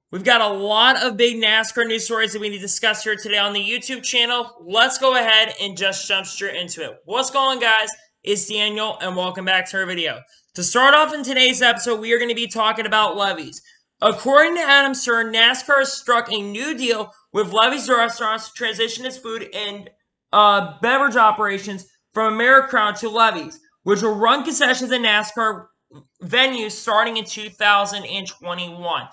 We've got a lot of big NASCAR news stories that we need to discuss here today on the YouTube channel. Let's go ahead and just jump straight into it. What's going on, guys? It's Daniel, and welcome back to our video. To start off in today's episode, we are going to be talking about levies. According to Adam Stern, NASCAR has struck a new deal with Levy's restaurants to transition its food and beverage operations from Americrown to Levy's, which will run concessions in NASCAR venues starting in 2021.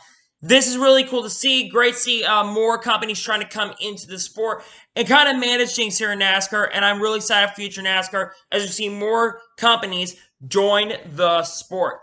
This is really cool to see. Great to see more companies trying to come into the sport and kind of manage things here in NASCAR. And I'm really excited for future NASCAR as we see more companies join the sport.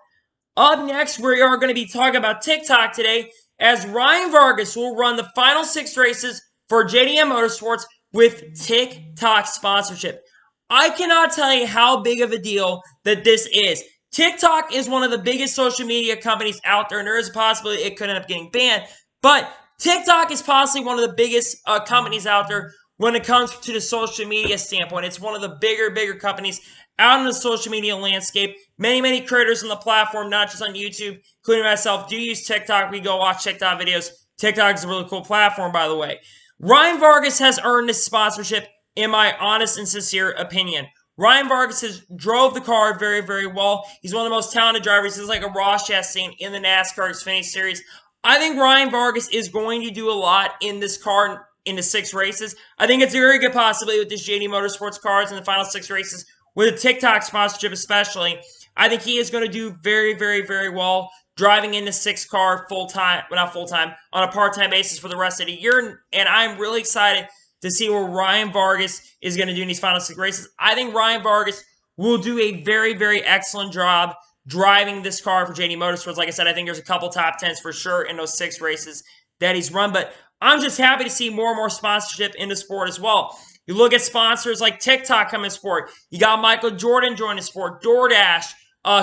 Up next, we are going to be talking about TikTok today, as Ryan Vargas will run the final 6 races for JDM Motorsports with TikTok sponsorship. I cannot tell you how big of a deal that this is. TikTok is one of the biggest social media companies out there, and there is a possibility it could end up getting banned. But TikTok is possibly one of the biggest companies out there when it comes to the social media standpoint. It's one of the bigger companies out in the social media landscape. Many creators on the platform, not just on YouTube, including myself, do use TikTok. We go watch TikTok videos. TikTok is a really cool platform, by the way. Ryan Vargas has earned this sponsorship, in my honest and sincere opinion. Ryan Vargas has drove the car very well. He's one of the most talented drivers. He's like a Ross Chastain in the NASCAR Xfinity Series. I think Ryan Vargas is going to do a lot in this car in the 6 races. I think it's a very good possibility with this JD Motorsports cars in the final 6 races, with a TikTok sponsorship especially. I think he is going to do very well driving in the 6 car full-time, well, not full-time, on a part-time basis for the rest of the year. And I'm really excited to see what Ryan Vargas is going to do in these final 6 races. I think Ryan Vargas will do a very excellent job driving this car for JD Motorsports. Like I said, I think there's a couple top 10s for sure in those 6 races that he's run. But I'm just happy to see more and more sponsorship in the sport as well. You look at sponsors like TikTok coming to sport. You got Michael Jordan joining the sport, DoorDash,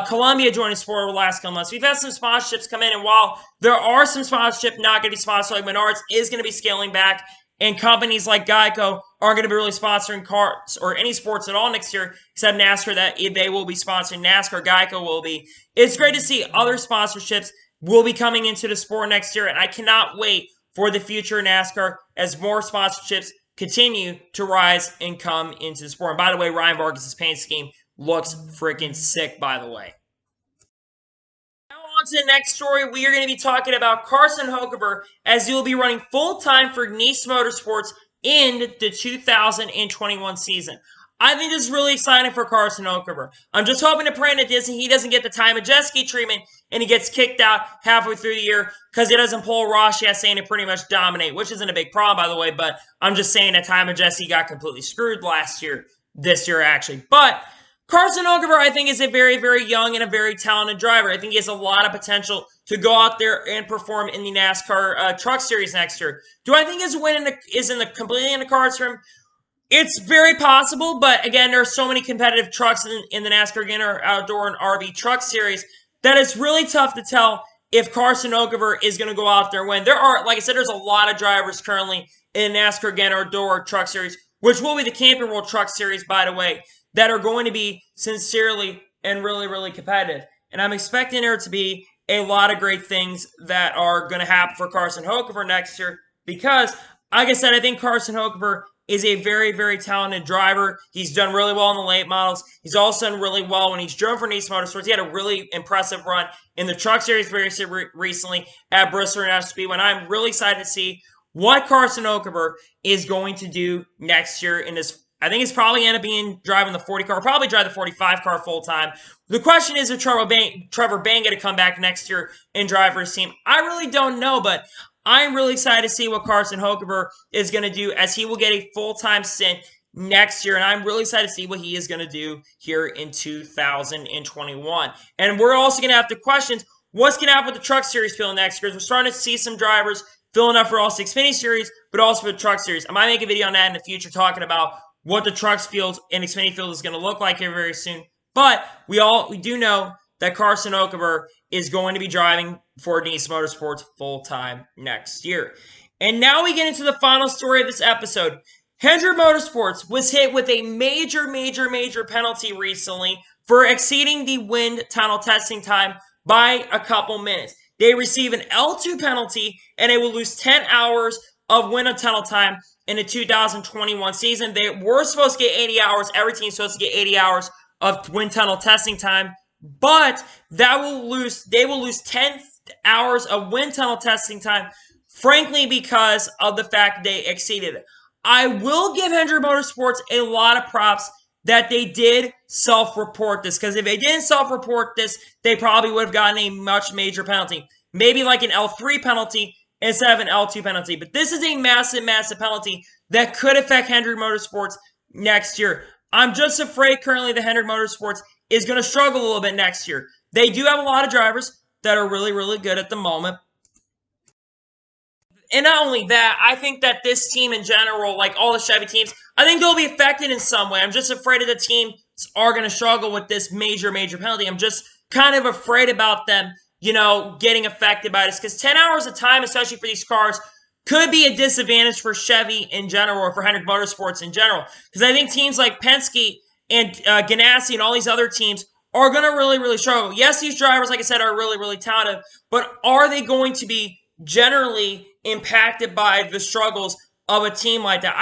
Columbia joining the sport over the last couple months. We've had some sponsorships come in, and while there are some sponsorship not going to be sponsored, like Menards is going to be scaling back, and companies like Geico aren't going to be really sponsoring cars or any sports at all next year, except NASCAR, that they will be sponsoring NASCAR. Geico will be. It's great to see other sponsorships will be coming into the sport next year, and I cannot wait for the future of NASCAR as more sponsorships continue to rise and come into the sport. And by the way, Ryan Vargas' paint scheme looks freaking sick, by the way. On to the next story, we are going to be talking about Carson Hocevar, as he will be running full-time for Nice Motorsports in the 2021 season. I think this is really exciting for Carson Hocevar. I'm just hoping to pray that he doesn't get the Ty Majeski treatment and he gets kicked out halfway through the year because he doesn't pull Ross Chastain to pretty much dominate, which isn't a big problem, by the way, but I'm just saying that Ty Majeski got completely screwed this year actually. But Carson Hocevar, I think, is a very young and a very talented driver. I think he has a lot of potential to go out there and perform in the NASCAR Truck Series next year. Do I think his win is completely in the cards for him? It's very possible, but again, there are so many competitive trucks in the NASCAR Indoor, Outdoor, and RV Truck Series that it's really tough to tell if Carson Hocevar is going to go out there and win. There are, like I said, there's a lot of drivers currently in NASCAR Indoor, Outdoor Truck Series, which will be the Camping World Truck Series, by the way, that are going to be sincerely and really competitive. And I'm expecting there to be a lot of great things that are going to happen for Carson Hocevar next year because, like I said, I think Carson Hocevar is a very talented driver. He's done really well in the late models. He's also done really well when he's driven for Nice Motorsports. He had a really impressive run in the Truck Series very recently at Bristol International Speedway. And I'm really excited to see what Carson Hocevar is going to do next year in this. I think it's probably end up being driving the 40 car, probably drive the 45 car full time. The question is if Trevor Bayne going to come back next year and drive for his team. I really don't know, but I'm really excited to see what Carson Hocevar is going to do, as he will get a full-time stint next year, and I'm really excited to see what he is going to do here in 2021. And we're also going to have the questions, what's going to happen with the Truck Series field next year? We're starting to see some drivers filling up for all 6 Xfinity Series, but also for the Truck Series. I might make a video on that in the future talking about what the Trucks field and Xfinity field is going to look like here very soon. But we do know that Carson Hocevar is going to be driving for Nice Motorsports full-time next year. And now we get into the final story of this episode. Hendrick Motorsports was hit with a major penalty recently for exceeding the wind tunnel testing time by a couple minutes. they receive an L2 penalty, and they will lose 10 hours of wind tunnel time in the 2021 season. They were supposed to get 80 hours. Every team's supposed to get 80 hours of wind tunnel testing time, but they will lose 10 hours of wind tunnel testing time, frankly, because of the fact they exceeded it. I will give Hendrick Motorsports a lot of props that they did self-report this, because if they didn't self-report this, they probably would have gotten a much major penalty. Maybe like an L3 penalty instead of an L2 penalty. But this is a massive, massive penalty that could affect Hendrick Motorsports next year. I'm just afraid currently that Hendrick Motorsports is going to struggle a little bit next year. They do have a lot of drivers that are really, really good at the moment. And not only that, I think that this team in general, like all the Chevy teams, I think they'll be affected in some way. I'm just afraid that the teams are going to struggle with this major, major penalty. I'm just kind of afraid about them, you know, getting affected by this. Because 10 hours of time, especially for these cars, could be a disadvantage for Chevy in general, or for Hendrick Motorsports in general. Because I think teams like Penske and Ganassi and all these other teams are going to really, really struggle. Yes, these drivers, like I said, are really, really talented. But are they going to be generally impacted by the struggles of a team like that?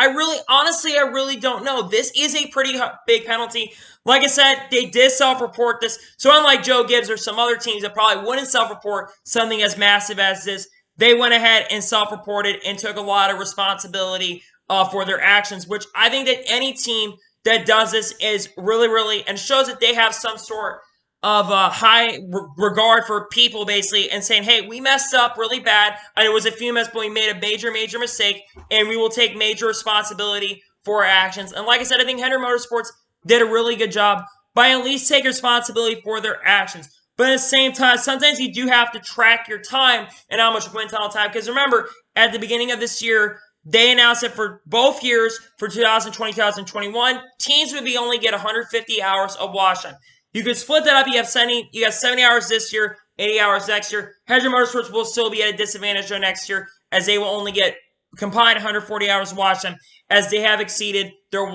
Honestly, I really don't know. This is a pretty big penalty. Like I said, they did self-report this. So unlike Joe Gibbs or some other teams that probably wouldn't self-report something as massive as this, they went ahead and self-reported and took a lot of responsibility for their actions, which I think that any team that does this is really, really, and shows that they have some sort of high regard for people, basically, and saying, hey, we messed up really bad. It was a few minutes, but we made a major, major mistake, and we will take major responsibility for our actions. And like I said, I think Hendrick Motorsports did a really good job by at least taking responsibility for their actions. But at the same time, sometimes you do have to track your time and how much wind tunnel time. Because remember, at the beginning of this year, they announced that for both years, for 2020, 2021, teams would be only get 150 hours of wash time. You could split that up. You got 70 hours this year, 80 hours next year. Hendrick Motorsports will still be at a disadvantage next year, as they will only get combined 140 hours of watch time, as they have exceeded their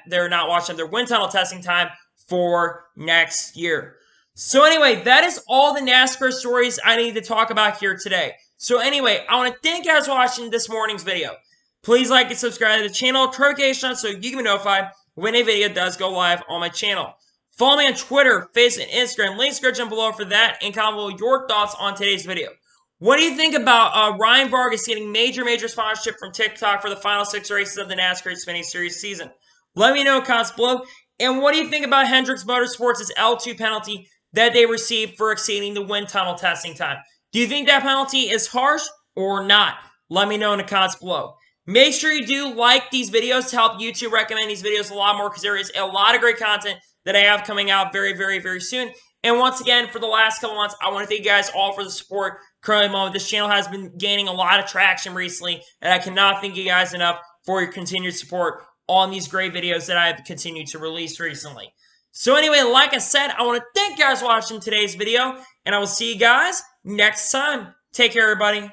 their wind tunnel testing time for next year. So anyway, that is all the NASCAR stories I need to talk about here today. So anyway, I want to thank you guys for watching this morning's video. Please like and subscribe to the channel, turn notifications so you can be notified when a video does go live on my channel. Follow me on Twitter, Facebook, and Instagram. Links description below for that, and comment below your thoughts on today's video. What do you think about Ryan Vargas getting major, major sponsorship from TikTok for the final 6 races of the NASCAR Xfinity Series season? Let me know in the comments below. And what do you think about Hendrick Motorsports' L2 penalty that they received for exceeding the wind tunnel testing time? Do you think that penalty is harsh or not? Let me know in the comments below. Make sure you do like these videos to help YouTube recommend these videos a lot more, because there is a lot of great content that I have coming out very, very, very soon. And once again, for the last couple months, I want to thank you guys all for the support currently at the moment. This channel has been gaining a lot of traction recently, and I cannot thank you guys enough for your continued support on these great videos that I have continued to release recently. So anyway, like I said, I want to thank you guys for watching today's video, and I will see you guys next time. Take care, everybody.